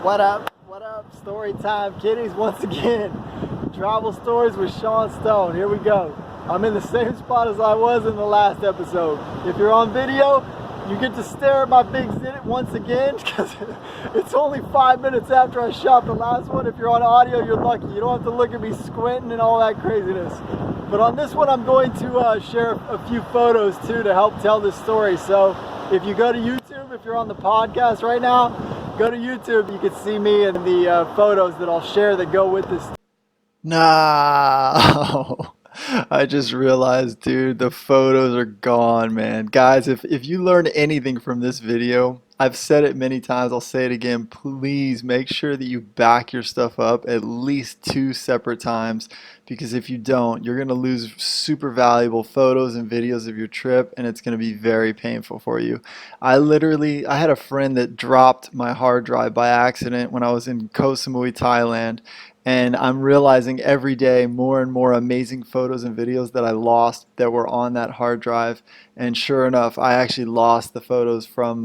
What up? What up? Story time, kiddies. Once again, travel stories with Sean Stone. Here we go. I'm in the same spot as I was in the last episode. If you're on video, you get to stare at my big zit once again because it's only 5 minutes after I shot the last one. If you're on audio, you're lucky. You don't have to look at me squinting and all that craziness. But on this one, I'm going to share a few photos too to help tell this story. So if you go to YouTube, if you're on the podcast right now, go to YouTube. You can see me and the photos that I'll share that go with this. No. I just realized, dude, the photos are gone, man. Guys, if you learn anything from this video, I've said it many times, I'll say it again, please make sure that you back your stuff up at least 2 separate times, because if you don't, you're going to lose super valuable photos and videos of your trip, and it's going to be very painful for you. I had a friend that dropped my hard drive by accident when I was in Koh Samui, Thailand. And I'm realizing every day more and more amazing photos and videos that I lost that were on that hard drive. And sure enough, I actually lost the photos from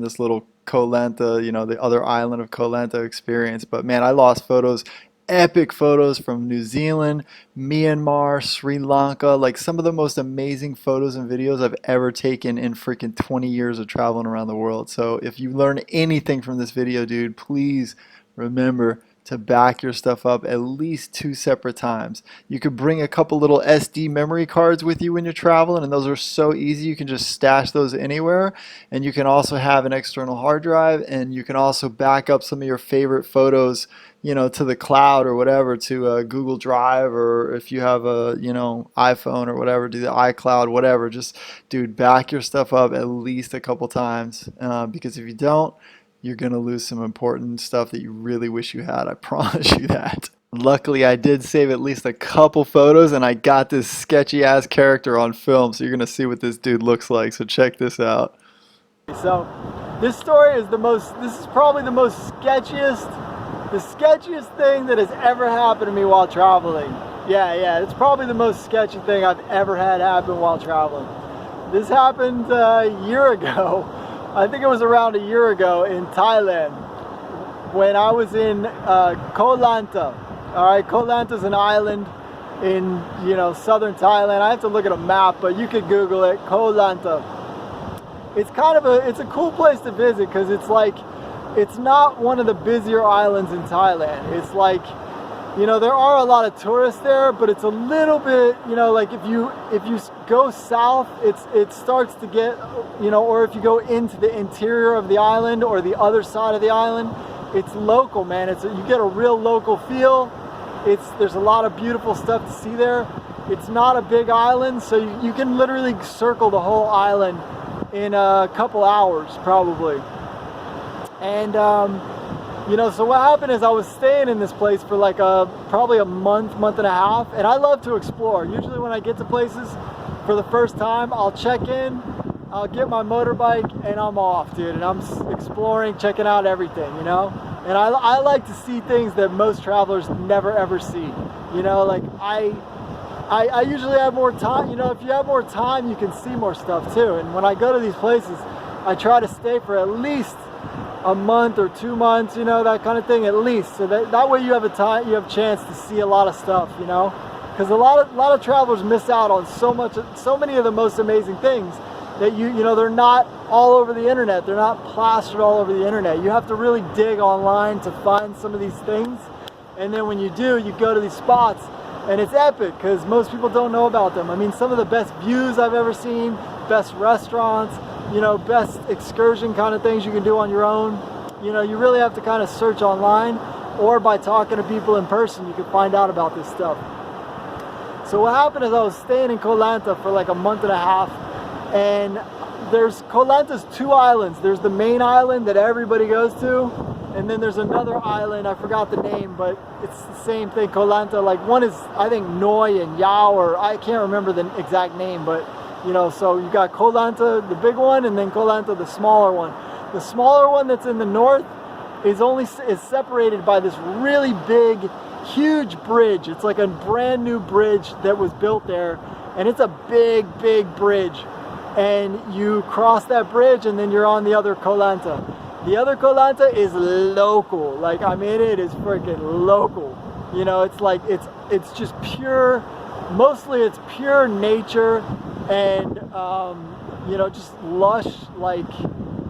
this little Koh Lanta, you know, the other island of Koh Lanta experience. But man, I lost photos, epic photos from New Zealand, Myanmar, Sri Lanka, like some of the most amazing photos and videos I've ever taken in freaking 20 years of traveling around the world. So if you learn anything from this video, dude, please remember to back your stuff up at least 2 separate times. You could bring a couple little SD memory cards with you when you're traveling, and those are so easy. You can just stash those anywhere, and you can also have an external hard drive, and you can also back up some of your favorite photos, you know, to the cloud or whatever, to Google Drive, or if you have a, you know, iPhone or whatever, do the iCloud, whatever. Just, dude, back your stuff up at least a couple times, because if you don't, you're going to lose some important stuff that you really wish you had. I promise you that. Luckily, I did save at least a couple photos, and I got this sketchy ass character on film, so you're going to see what this dude looks like. So check this out. So this story is this is probably the sketchiest thing that has ever happened to me while traveling. Yeah, it's probably the most sketchy thing I've ever had happen while traveling. This happened a year ago. I think it was around a year ago in Thailand when I was in Koh Lanta. All right, Koh Lanta is an island in, you know, southern Thailand. I have to look at a map, but you could Google it, Koh Lanta. It's kind of it's a cool place to visit because it's like, it's not one of the busier islands in Thailand. It's like, you know, there are a lot of tourists there, but it's a little bit, you know, like if you go south, it starts to get, you know, or if you go into the interior of the island or the other side of the island, it's local, man. You get a real local feel. There's a lot of beautiful stuff to see there. It's not a big island, so you can literally circle the whole island in a couple hours probably. And you know, so what happened is I was staying in this place for like probably a month and a half, and I love to explore. Usually when I get to places for the first time, I'll check in, I'll get my motorbike, and I'm off, dude, and I'm exploring, checking out everything, you know? And I like to see things that most travelers never ever see, you know? Like I usually have more time, you know, if you have more time, you can see more stuff too. And when I go to these places, I try to stay for at least a month or 2 months, you know, that kind of thing, at least, so that way you have a chance to see a lot of stuff, you know, because a lot of travelers miss out on so many of the most amazing things that you know, they're not all over the internet, they're not plastered all over the internet. You have to really dig online to find some of these things, and then when you do, you go to these spots and it's epic because most people don't know about them. I mean, some of the best views I've ever seen, best restaurants, you know, best excursion kind of things you can do on your own. You know, you really have to kind of search online, or by talking to people in person, you can find out about this stuff. So what happened is I was staying in Koh Lanta for like a month and a half, and Koh Lanta's 2 islands. There's the main island that everybody goes to, and then there's another island, I forgot the name, but it's the same thing, Koh Lanta. Like one is, I think, Noi and Yao, or I can't remember the exact name, but you know, so you got Koh Lanta, the big one, and then Koh Lanta, the smaller one. The smaller one that's in the north is separated by this really big, huge bridge. It's like a brand new bridge that was built there, and it's a big bridge. And you cross that bridge, and then you're on the other Koh Lanta. The other Koh Lanta is local. Like, I mean, it is freaking local. You know, it's like, it's just pure, mostly it's pure nature and, you know, just lush, like,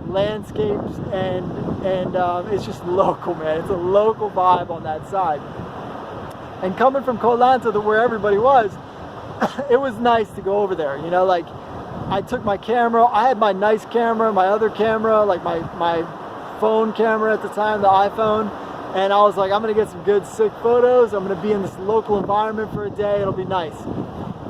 landscapes and it's just local, man. It's a local vibe on that side. And coming from Koh Lanta to where everybody was, it was nice to go over there, you know, like, I took my camera, I had my nice camera, my other camera, like my phone camera at the time, the iPhone, and I was like, I'm gonna get some good sick photos, I'm gonna be in this local environment for a day, it'll be nice.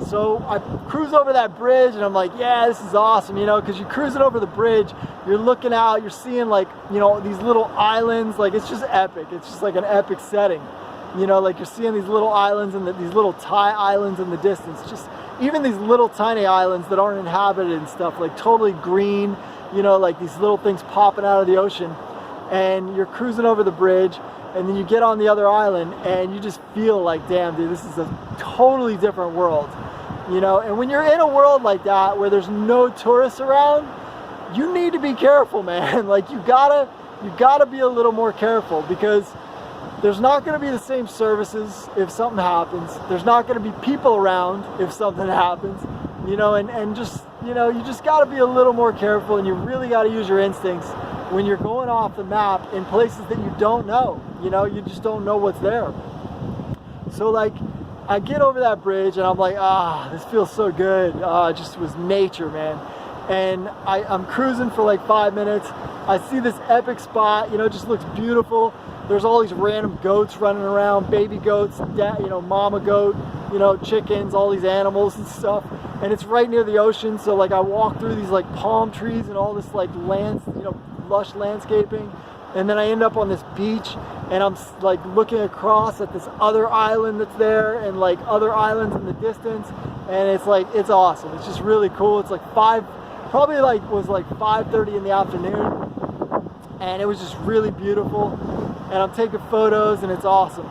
So I cruise over that bridge and I'm like, yeah, this is awesome, you know, because you're cruising over the bridge, you're looking out, you're seeing like, you know, these little islands, like it's just epic, it's just like an epic setting. You know, like you're seeing these little islands and these little Thai islands in the distance, just even these little tiny islands that aren't inhabited and stuff, like totally green, you know, like these little things popping out of the ocean. And you're cruising over the bridge and then you get on the other island and you just feel like, damn, dude, this is a totally different world, you know. And when you're in a world like that where there's no tourists around, you need to be careful, man. Like you gotta be a little more careful, because there's not going to be the same services if something happens. There's not going to be people around if something happens, you know, and just, you know, you just got to be a little more careful, and you really got to use your instincts when you're going off the map in places that you don't know, you know, you just don't know what's there. So like, I get over that bridge and I'm like, this feels so good. It just was nature, man. And I'm cruising for like 5 minutes. I see this epic spot, you know, it just looks beautiful. There's all these random goats running around, baby goats, you know, mama goat, you know, chickens, all these animals and stuff. And it's right near the ocean. So like I walk through these like palm trees and all this like land, you know, lush landscaping. And then I end up on this beach and I'm like looking across at this other island that's there and like other islands in the distance. And it's like, it's awesome. It's just really cool. It's like probably like was like 5:30 in the afternoon. And it was just really beautiful. And I'm taking photos and it's awesome.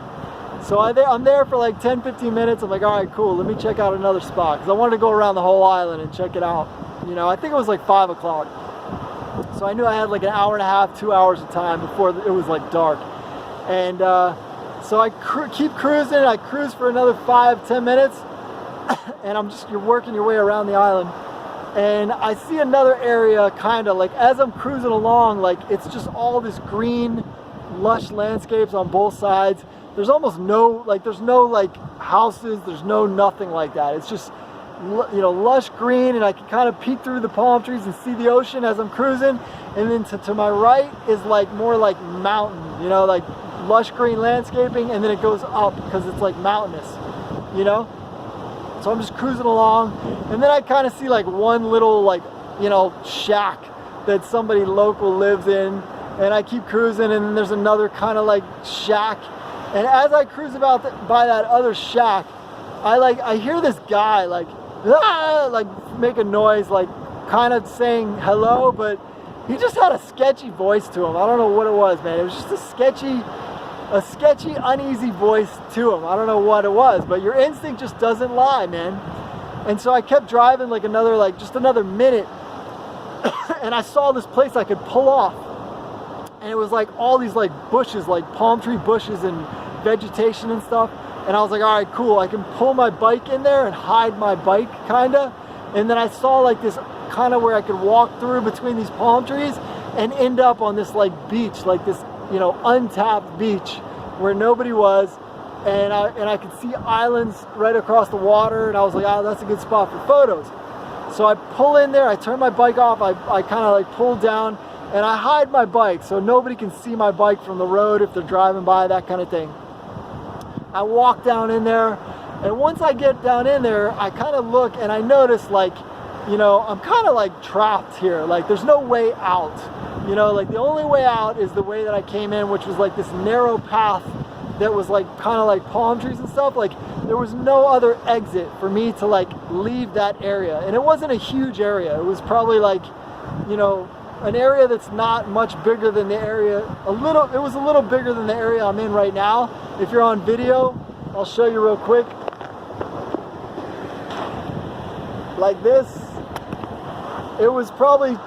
So I'm there for like 10-15 minutes. I'm like, all right, cool, let me check out another spot, because I wanted to go around the whole island and check it out. You know, I think it was like 5 o'clock. So I knew I had like an hour and a half, 2 hours of time before it was like dark. And so I keep cruising. I cruise for another 5-10 minutes. And you're working your way around the island. And I see another area, kind of like as I'm cruising along, like it's just all this green, lush landscapes on both sides. There's almost no, like there's no like houses, there's no nothing like that. It's just, you know, lush green, and I can kind of peek through the palm trees and see the ocean as I'm cruising. And then to my right is like more like mountain, you know, like lush green landscaping, and then it goes up because it's like mountainous, you know. So I'm just cruising along, and then I kind of see like one little like, you know, shack that somebody local lives in, and I keep cruising, and then there's another kind of like shack. And as I cruise by that other shack, I hear this guy like make a noise, like kind of saying hello, but he just had a sketchy voice to him. I don't know what it was, man. It was just a sketchy, uneasy voice to him. I don't know what it was, but your instinct just doesn't lie, man. And so I kept driving like just another minute, and I saw this place I could pull off. And it was like all these like bushes, like palm tree bushes and vegetation and stuff. And I was like, all right, cool. I can pull my bike in there and hide my bike, kinda. And then I saw like this kind of where I could walk through between these palm trees and end up on this like beach, like this, you know, untapped beach where nobody was. And I could see islands right across the water. And I was like, oh, that's a good spot for photos. So I pull in there, I turn my bike off, I kind of like pull down, and I hide my bike so nobody can see my bike from the road if they're driving by, that kind of thing. I walk down in there, and once I get down in there, I kind of look and I notice like, you know, I'm kind of like trapped here. Like there's no way out. You know, like the only way out is the way that I came in, which was like this narrow path that was like kind of like palm trees and stuff. Like there was no other exit for me to like leave that area. And it wasn't a huge area. It was probably like, you know, an area that's not much bigger than the area, it was a little bigger than the area I'm in right now. If you're on video, I'll show you real quick. Like this, it was probably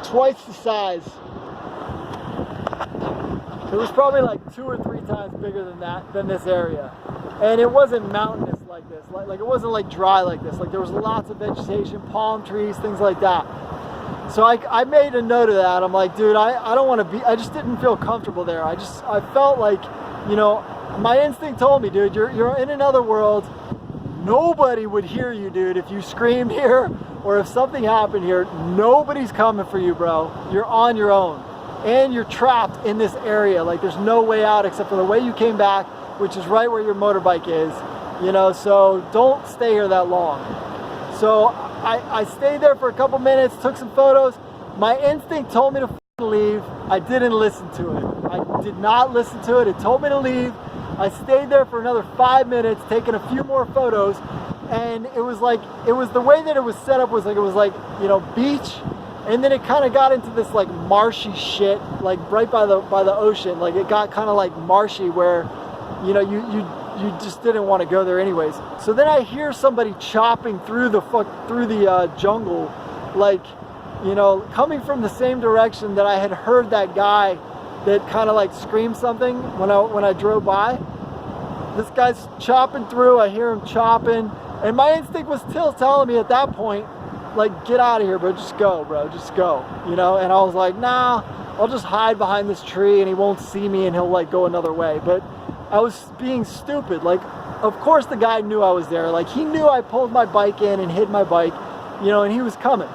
twice the size It was probably like 2 or 3 times bigger than this area. And it wasn't mountainous like this. Like it wasn't like dry like this. Like there was lots of vegetation, palm trees, things like that. So I made a note of that. I'm like, dude, I don't want to be, I just didn't feel comfortable there. I felt like, you know, my instinct told me, dude, you're in another world. Nobody would hear you, dude, if you screamed here or if something happened here. Nobody's coming for you, bro. You're on your own. And you're trapped in this area. Like there's no way out except for the way you came back, which is right where your motorbike is, you know, so don't stay here that long. So I stayed there for a couple minutes, took some photos. My instinct told me to leave. I didn't listen to it. I did not listen to it. It told me to leave. I stayed there for another 5 minutes, taking a few more photos, and it was the way that it was set up was like, you know, beach. And then it kind of got into this like marshy shit, like right by the ocean. Like it got kind of like marshy where, you know, you just didn't want to go there anyways. So then I hear somebody chopping through the jungle, like, you know, coming from the same direction that I had heard that guy that kind of like screamed something when I drove by. This guy's chopping through. I hear him chopping, and my instinct was still telling me at that point, like, get out of here, bro, just go, you know. And I was like, nah, I'll just hide behind this tree and he won't see me and he'll like go another way. But I was being stupid. Like, of course the guy knew I was there. Like, he knew I pulled my bike in and hid my bike, you know, and he was coming.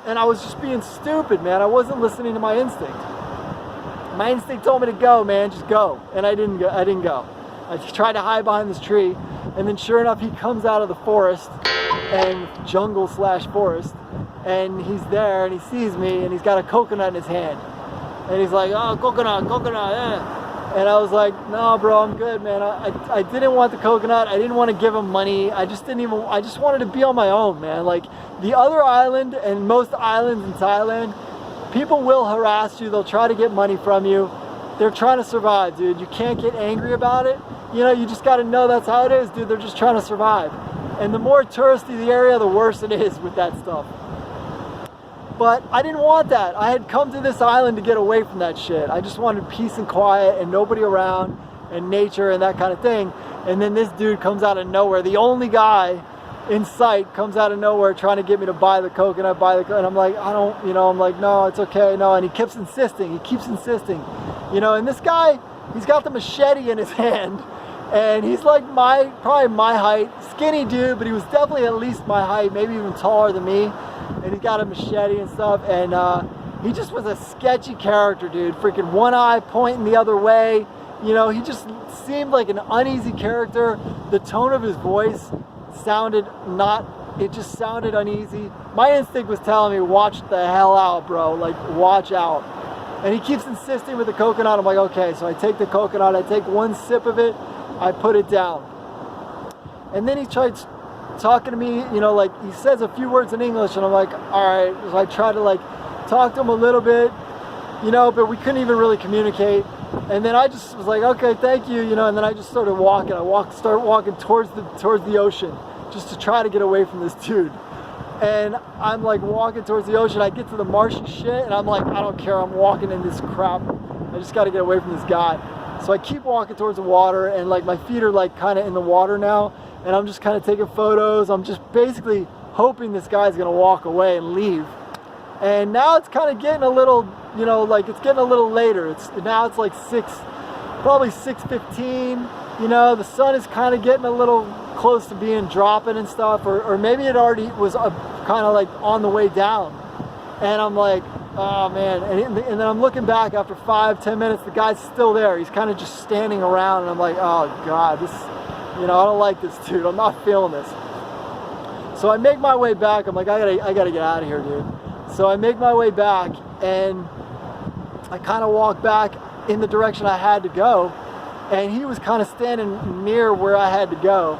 And I was just being stupid, man. I wasn't listening to my instinct. My instinct told me to go, man, just go. And I didn't go. I tried to hide behind this tree, and then sure enough, he comes out of the forest, and jungle / forest, and he's there, and he sees me, and he's got a coconut in his hand. And he's like, oh, coconut, yeah. And I was like, no, bro, I'm good, man. I didn't want the coconut. I didn't want to give him money. I just wanted to be on my own, man. Like, the other island, and most islands in Thailand, people will harass you. They'll try to get money from you. They're trying to survive, dude. You can't get angry about it. You know, you just got to know that's how it is, dude. They're just trying to survive. And the more touristy the area, the worse it is with that stuff. But I didn't want that. I had come to this island to get away from that shit. I just wanted peace and quiet and nobody around and nature and that kind of thing. And then this dude comes out of nowhere. The only guy in sight comes out of nowhere trying to get me to buy the coconut, and I'm like, I don't, you know, I'm like, no, it's okay, no. And he keeps insisting, you know. And this guy, he's got the machete in his hand, and he's like probably my height, skinny dude, but he was definitely at least my height, maybe even taller than me. And he's got a machete and stuff, and he just was a sketchy character, dude. Freaking one eye pointing the other way, you know. He just seemed like an uneasy character. The tone of his voice sounded uneasy. My instinct was telling me, watch the hell out, bro, like, watch out. And he keeps insisting with the coconut. I'm like, okay. So I take the coconut, I take one sip of it, I put it down. And then he tried talking to me, you know, like, he says a few words in English, and I'm like, all right. So I try to like talk to him a little bit, you know, but we couldn't even really communicate. And then I just was like, okay, thank you, you know. And then I just started walking. Started walking towards the ocean, just to try to get away from this dude. And I'm like walking towards the ocean. I get to the marshy shit, and I'm like, I don't care. I'm walking in this crap. I just got to get away from this guy. So I keep walking towards the water, and like my feet are like kind of in the water now, and I'm just kind of taking photos. I'm just basically hoping this guy's gonna walk away and leave. And now it's kind of getting a little, you know, like it's getting a little later. Now it's like probably 6:15. You know, the sun is kind of getting a little close to being dropping and stuff, or maybe it already was kind of like on the way down. And I'm like, oh man. And then I'm looking back after 5-10 minutes, the guy's still there. He's kind of just standing around, and I'm like, oh God, this, you know, I don't like this dude. I'm not feeling this. So I make my way back. I'm like, I gotta get out of here, dude. So I make my way back, and I kind of walk back in the direction I had to go, and he was kind of standing near where I had to go.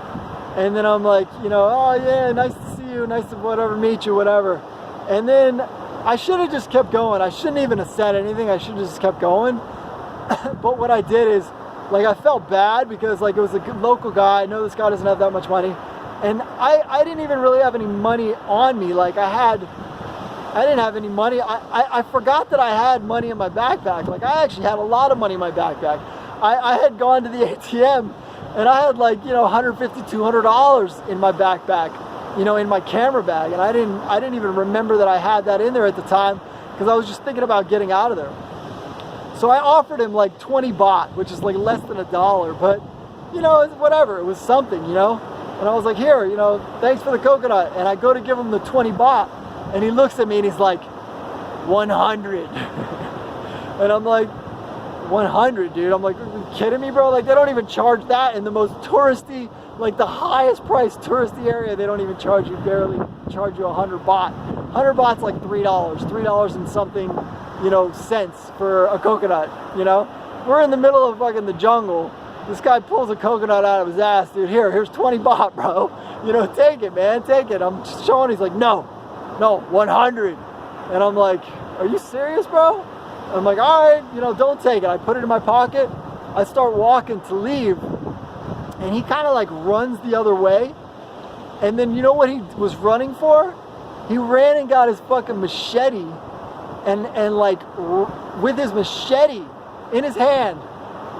And then I'm like, you know, oh yeah, nice to see you, nice to whatever, meet you, whatever. And then I should have just kept going. I shouldn't even have said anything. I should have just kept going. But what I did is, like, I felt bad because like it was a good local guy. I know this guy doesn't have that much money, and I didn't even really have any money on me. Like I had I didn't have any money. I forgot that I had money in my backpack. Like, I actually had a lot of money in my backpack. I had gone to the ATM and I had like, you know, $150, $200 in my backpack, you know, in my camera bag. And I didn't even remember that I had that in there at the time because I was just thinking about getting out of there. So I offered him like 20 baht, which is like less than $1, but you know, whatever, it was something, you know? And I was like, here, you know, thanks for the coconut. And I go to give him the 20 baht and he looks at me and he's like, 100. And I'm like, 100, dude. I'm like, are you kidding me, bro? Like, they don't even charge that in the most touristy, like the highest priced touristy area. They don't even charge you, barely charge you 100 baht. 100 baht's like $3 and something, you know, cents for a coconut, you know? We're in the middle of fucking the jungle. This guy pulls a coconut out of his ass, dude. Here's 20 baht, bro. You know, take it, man, take it. I'm just showing. He's like, no, 100. And I'm like, are you serious, bro? I'm like, all right, you know, don't take it. I put it in my pocket. I start walking to leave, and he kind of like runs the other way. And then you know what he was running for? He ran and got his fucking machete, and like with his machete in his hand,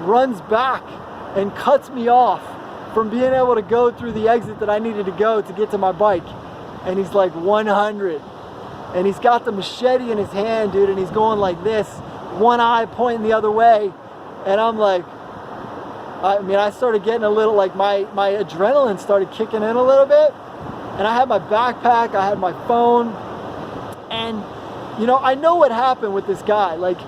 runs back and cuts me off from being able to go through the exit that I needed to go to get to my bike. And he's like, 100. And he's got the machete in his hand, dude, and he's going like this, one eye pointing the other way. And I'm like, I mean, I started getting a little, like my adrenaline started kicking in a little bit. And I had my backpack, I had my phone. And, you know, I know what happened with this guy. Like,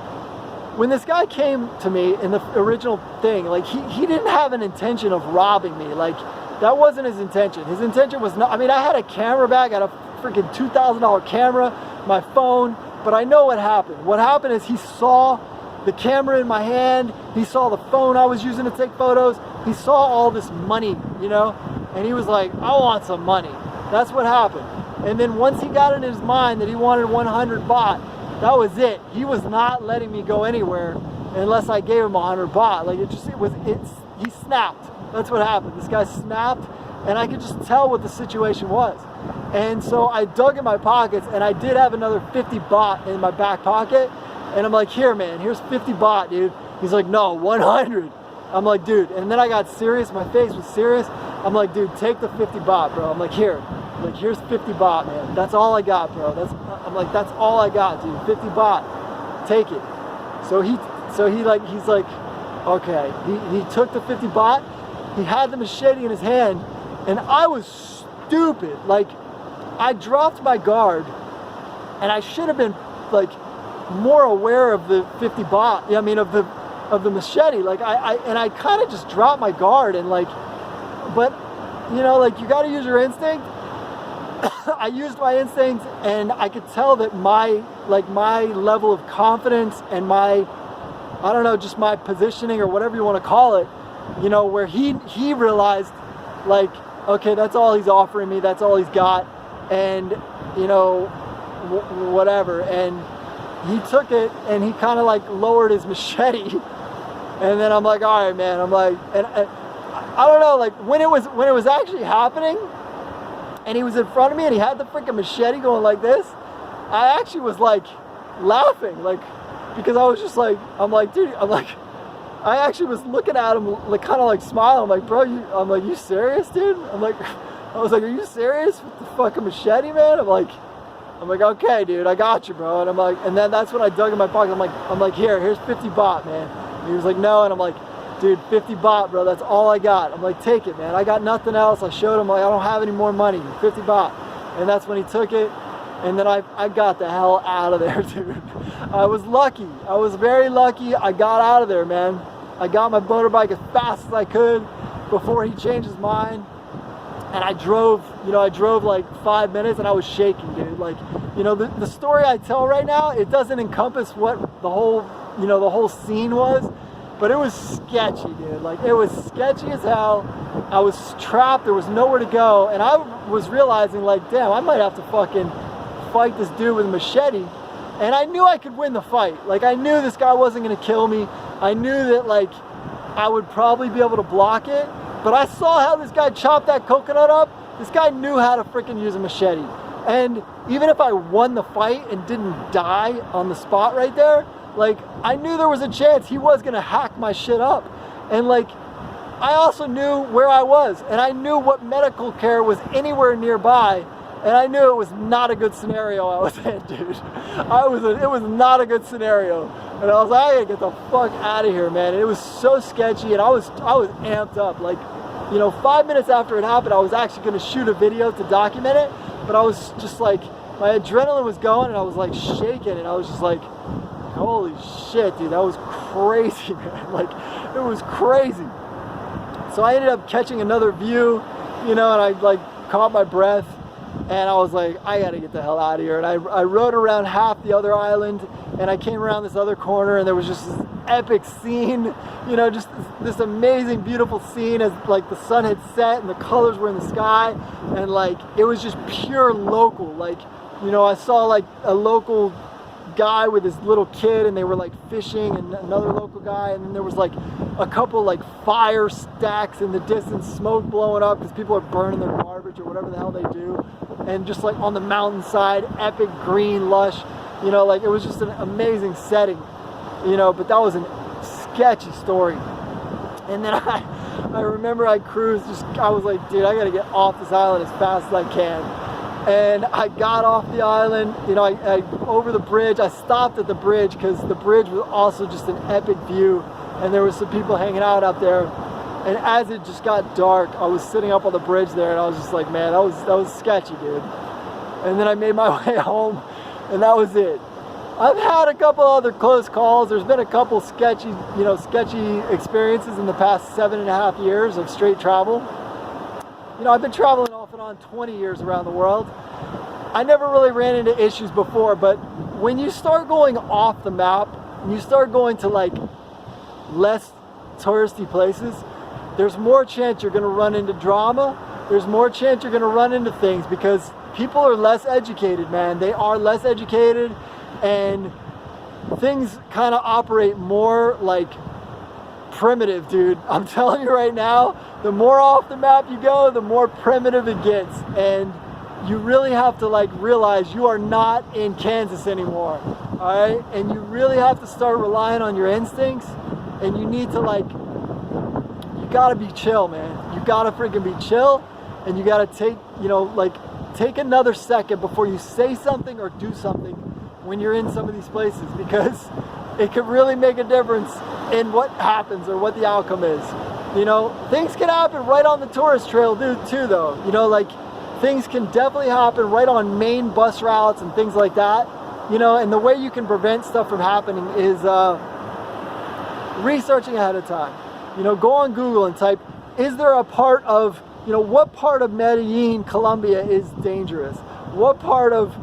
when this guy came to me in the original thing, like he didn't have an intention of robbing me. Like, that wasn't his intention. His intention was not, I mean, I had a camera bag, I had a freaking $2,000 camera, my phone, but I know what happened. What happened is he saw the camera in my hand, he saw the phone I was using to take photos, he saw all this money, you know, and he was like, I want some money. That's what happened. And then once he got in his mind that he wanted 100 baht, that was it. He was not letting me go anywhere unless I gave him 100 baht. Like, he snapped. That's what happened. This guy snapped, and I could just tell what the situation was. And so I dug in my pockets, and I did have another 50 baht in my back pocket. And I'm like, here, man, here's 50 baht, dude. He's like, no, 100. I'm like, dude. And then I got serious. My face was serious. I'm like, dude, take the 50 baht, bro. I'm like, here. Like, here's 50 baht, man. That's all I got, bro. I'm like, that's all I got, dude. 50 baht. Take it. So he's like, okay. He took the 50 baht. He had the machete in his hand, and I was stupid. Like, I dropped my guard, and I should have been like more aware of the 50 baht. I mean, of the machete. Like, I kind of just dropped my guard, and like, but you know, like, you got to use your instinct. I used my instincts, and I could tell that my level of confidence and my, I don't know, just my positioning or whatever you want to call it, you know, where he realized, like, okay, that's all he's offering me, that's all he's got, and, you know, whatever. And he took it, and he kind of like lowered his machete, and then I'm like, all right, man. I'm like, and I don't know, like, when it was actually happening, and he was in front of me, and he had the freaking machete going like this, I actually was like laughing, like, because I was just like, I'm like, dude, I'm like, I actually was looking at him, like, kind of like smiling. I'm like, bro, I'm like, you serious, dude? I was like, are you serious with the fucking machete, man? I'm like, okay, dude, I got you, bro. And I'm like, and then that's when I dug in my pocket. I'm like, here's 50 baht, man. And he was like, no. And I'm like, dude, 50 baht, bro, that's all I got. I'm like, take it, man. I got nothing else. I showed him, like, I don't have any more money. 50 baht. And that's when he took it. And then I got the hell out of there, dude. I was lucky. I was very lucky. I got out of there, man. I got my motorbike as fast as I could before he changed his mind. And I drove like 5 minutes, and I was shaking, dude. Like, you know, the story I tell right now, it doesn't encompass what the whole scene was, but it was sketchy, dude. Like, it was sketchy as hell. I was trapped. There was nowhere to go. And I was realizing, like, damn, I might have to fucking fight this dude with a machete. And I knew I could win the fight. Like, I knew this guy wasn't going to kill me. I knew that, like, I would probably be able to block it. But I saw how this guy chopped that coconut up. This guy knew how to freaking use a machete. And even if I won the fight and didn't die on the spot right there, like, I knew there was a chance he was gonna hack my shit up. And like, I also knew where I was, and I knew what medical care was anywhere nearby, and I knew it was not a good scenario I was in, dude. It was not a good scenario. And I was like, I gotta get the fuck out of here, man. And it was so sketchy, and I was amped up. Like, you know, 5 minutes after it happened, I was actually gonna shoot a video to document it, but I was just like, my adrenaline was going, and I was like shaking, and I was just like, holy shit, dude, that was crazy, man. Like, it was crazy. So I ended up catching another view, you know, and I like caught my breath, and I was like, I gotta get the hell out of here. And I rode around half the other island, and I came around this other corner, and there was just this epic scene, you know, just this amazing, beautiful scene as like the sun had set and the colors were in the sky, and like it was just pure local. Like, you know, I saw like a local guy with his little kid, and they were like fishing, and another local guy, and then there was like a couple like fire stacks in the distance, smoke blowing up because people are burning their garbage or whatever the hell they do, and just like on the mountainside, epic green lush, you know, like it was just an amazing setting, you know. But that was a sketchy story. And then I remember I cruised, I was like, dude, I gotta get off this island as fast as I can. And I got off the island, you know, I over the bridge. I stopped at the bridge because the bridge was also just an epic view, and there was some people hanging out there. And as it just got dark, I was sitting up on the bridge there, and I was just like, man, that was sketchy, dude. And then I made my way home, and that was it. I've had a couple other close calls. There's been a couple sketchy experiences in the past 7.5 years of straight travel. You know, I've been traveling off and on 20 years around the world. I never really ran into issues before, but when you start going off the map, and you start going to like less touristy places, there's more chance you're gonna run into drama. There's more chance you're gonna run into things because people are less educated, man. They are less educated, and things kind of operate more like primitive, dude. I'm telling you right now, the more off the map you go, the more primitive it gets. And you really have to like realize you are not in Kansas anymore, all right? And you really have to start relying on your instincts, and you need to like, you gotta be chill, man. You gotta freaking be chill, and you gotta take, you know, like take another second before you say something or do something when you're in some of these places, because it could really make a difference in what happens or what the outcome is. You know, things can happen right on the tourist trail too, though. You know, like things can definitely happen right on main bus routes and things like that. You know, and the way you can prevent stuff from happening is researching ahead of time. You know, go on Google and type, is there a part of, you know, what part of Medellin, Colombia is dangerous? What part of,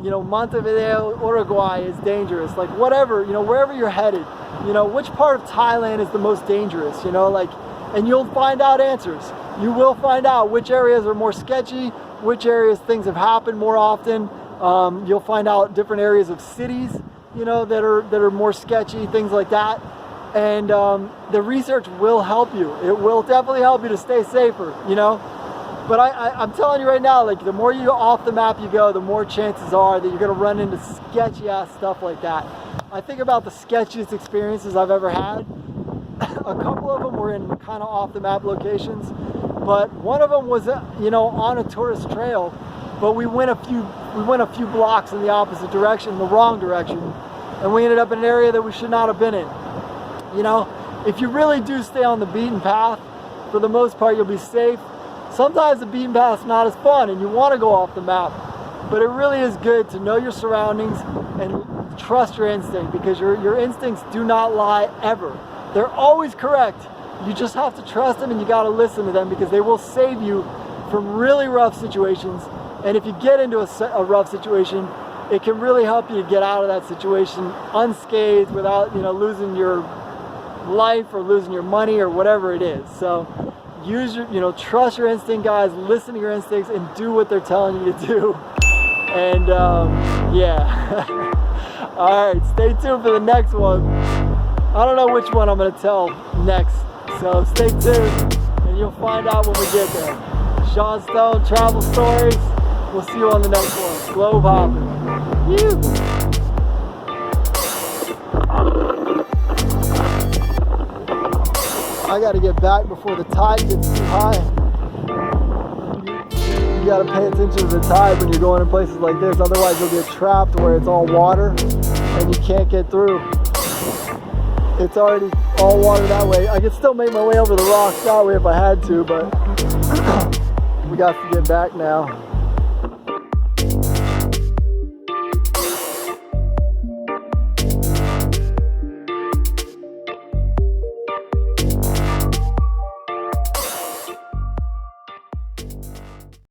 you know, Montevideo, Uruguay is dangerous? Like whatever, you know, wherever you're headed, you know, which part of Thailand is the most dangerous, you know, like, and you'll find out answers. You will find out which areas are more sketchy, which areas things have happened more often. You'll find out different areas of cities, you know, that are more sketchy, things like that. And the research will help you. It will definitely help you to stay safer, you know. But I'm telling you right now, like the more you off the map you go, the more chances are that you're gonna run into sketchy ass stuff like that. I think about the sketchiest experiences I've ever had. A couple of them were in kind of off the map locations, but one of them was, you know, on a tourist trail, but we went a few blocks in the opposite direction, the wrong direction, and we ended up in an area that we should not have been in. You know, if you really do stay on the beaten path, for the most part, you'll be safe. Sometimes the beaten path's not as fun and you want to go off the map, but it really is good to know your surroundings and trust your instinct, because your instincts do not lie ever. They're always correct. You just have to trust them, and you got to listen to them, because they will save you from really rough situations. And if you get into a rough situation, it can really help you to get out of that situation unscathed, without, you know, losing your life or losing your money or whatever it is. So use your, you know, trust your instinct, guys. Listen to your instincts and do what they're telling you to do. And yeah. All right, stay tuned for the next one. I don't know which one I'm gonna tell next, so stay tuned and you'll find out when we get there. Sean Stone Travel Stories. We'll see you on the next one. Globe hopping. Woo! I gotta get back before the tide gets too high. You gotta pay attention to the tide when you're going in places like this, otherwise you'll get trapped where it's all water and you can't get through. It's already all water that way. I could still make my way over the rocks that way if I had to, but we got to get back now.